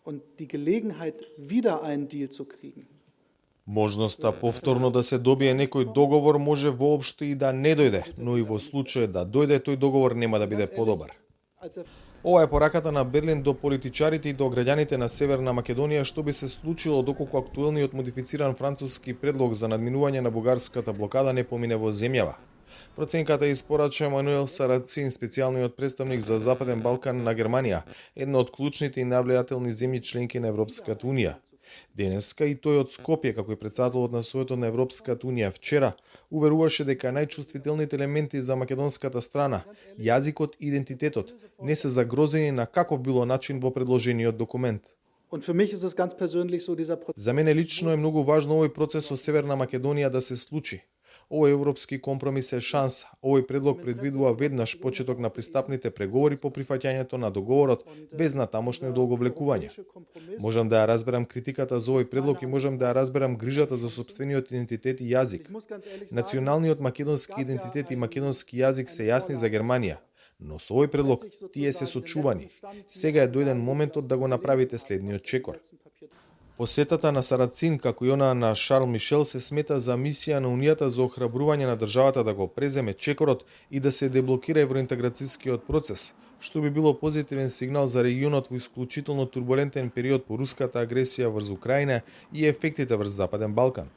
und die Gelegenheit, wieder einen Deal zu kriegen. Можноста повторно да се добие некој договор може воопшто и да не дојде, но и во случај да дојде, тој договор нема да биде подобар. Ова е пораката на Берлин до политичарите и до граѓаните на Северна Македонија, што би се случило доколку актуелниот модифициран француски предлог за надминување на бугарската блокада не помине во земјава. Проценката испорача Мануел Сарацин, специјалниот представник за Западен Балкан на Германија, една од клучните и навлијателни земји членки на Европската Унија. Денеска и тој од Скопје, како и председателот на Советот на Европската Унија вчера, уверуваше дека најчувствителните елементи за македонската страна, јазикот и идентитетот, не се загрозени на каков било начин во предложениот документ. За мене лично е многу важно овој процес со Северна Македонија да се случи. Овој европски компромис е шанса. Овој предлог предвидува веднаш почеток на пристапните преговори по прифаќањето на договорот без натамошно долговлекување. Можам да ја разберам критиката за овој предлог и можам да ја разберам грижата за сопствениот идентитет и јазик. Националниот македонски идентитет и македонски јазик се јасни за Германија, но со овој предлог тие се сочувани. Сега е дојден моментот да го направите следниот чекор. Посетата на Сарацин, како и она на Шарл Мишел, се смета за мисија на Унијата за охрабрување на државата да го преземе чекорот и да се деблокира евроинтеграцијскиот процес, што би било позитивен сигнал за регионот во исклучително турбулентен период по руската агресија врз Украина и ефектите врз Западен Балкан.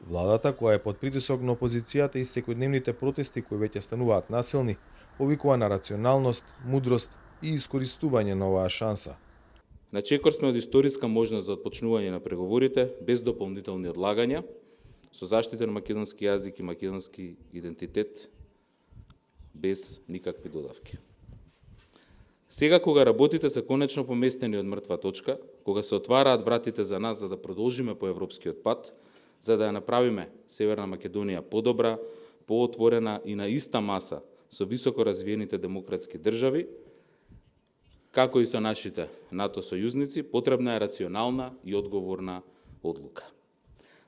Владата, која е под притисок на опозицијата и секојдневните протести кои веќе стануваат насилни, повикува на рационалност, мудрост и искористување на оваа шанса. На чекор сме од историска можност за отпочнување на преговорите без дополнителни одлагања, со заштитен македонски јазик и македонски идентитет, без никакви додавки. Сега кога работите се конечно поместени од мртва точка, кога се отвараат вратите за нас за да продолжиме по европскиот пат, за да ја направиме Северна Македонија подобра, поотворена и на иста маса со високо развиените демократски држави, како и со нашите НАТО сојузници, потребна е рационална и одговорна одлука.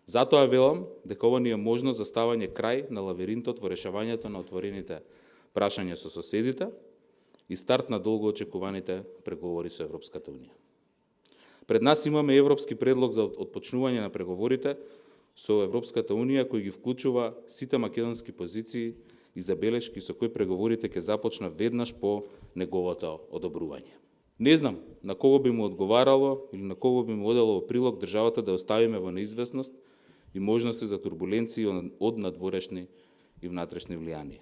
Затоа велам дека ова ни е можност за ставање крај на лавиринтот во решавањето на отворените прашања со соседите и старт на долго очекуваните преговори со Европската Унија. Пред нас имаме европски предлог за отпочнување на преговорите со Европската Унија кој ги вклучува сите македонски позиции и забелешки со кои преговорите ќе започна веднаш по неговото одобрување. Не знам на кого би му одговарало или на кого би му одело во прилог државата да оставиме во неизвестност и можности за турбуленции од надворешни и внатрешни влијанија.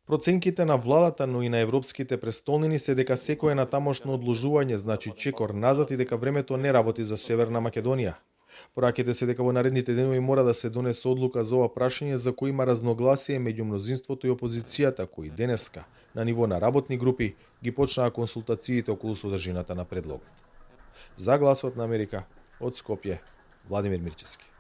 Проценките на владата, но и на европските престолнини се дека секое натамошно одложување значи чекор назад и дека времето не работи за Северна Македонија. Пораките се дека во наредните денови мора да се донесе одлука за ова прашање за кој има разногласие меѓу мнозинството и опозицијата, кои денеска на ниво на работни групи ги почнаа консултациите околу содржината на предлогот. За Гласот на Америка, од Скопје, Владимир Мирчевски.